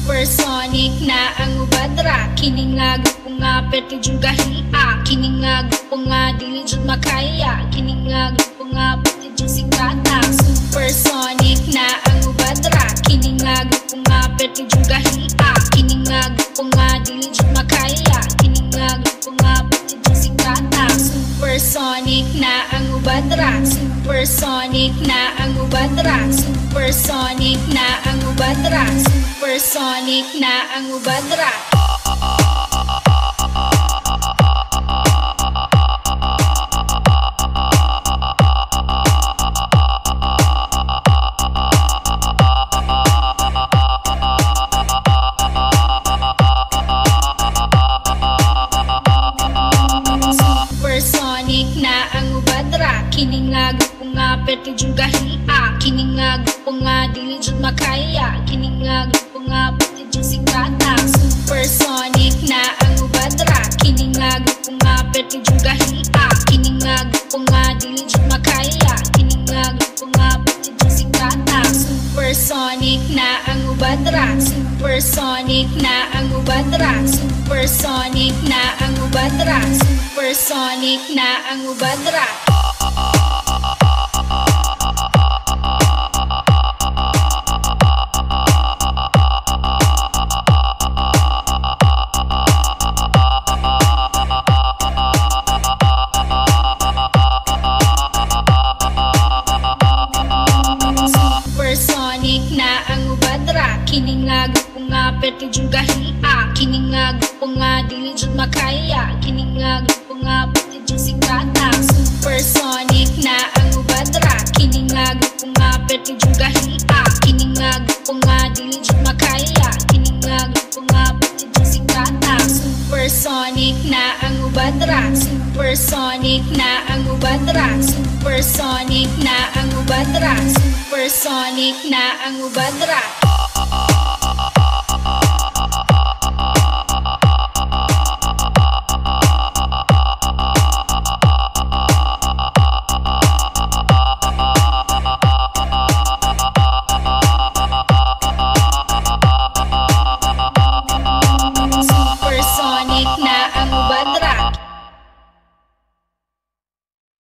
Supersonic na ang ubadra. Kini nga grupo nga pwede juga hiya. Kini nga grupo nga dili jud makaya. Kini nga grupo nga pwede jud sikata. Supersonic na ang ubadra. Kini nga grupo nga pwede juga hiya. Kini nga grupo nga dili jud makaya. Kini nga grupo nga pwede jud sikata. Supersonic na ang ubadra. Supersonic na ang ubadra. Supersonic na ang ubadra. Supersonic na ang ubadra. Supersonic na ang ubadra. Kini nga grupo nga pwede juga hiya. Kini nga grupo nga dili jud makaya. Kini nga grupo nga pwede jud sikata. Supersonic na ang ubadra. Kini nga grupo nga pwede juga hiya. Kini nga grupo nga dili jud makaya. Kini nga grupo nga pwede jud sikata. Supersonic na ang ubadra. Supersonic na ang ubadra. Supersonic na ang ubadra. Supersonic na ang ubadra. Supersonic na ang ubadra. Kini nga grupo nga pwede juga hiya. Kini nga grupo nga dili jud makaya. Kini nga grupo nga pwede jud sikata. Supersonic na ang ubadra. Kini nga grupo nga pwede juga hiya. Kini nga grupo nga dili jud makaya. Kini nga grupo nga pwede jud sikata. Supersonic na ang ubadra. Supersonic na ang ubadra. Supersonic na ang ubadra. Supersonic na ang ubadra.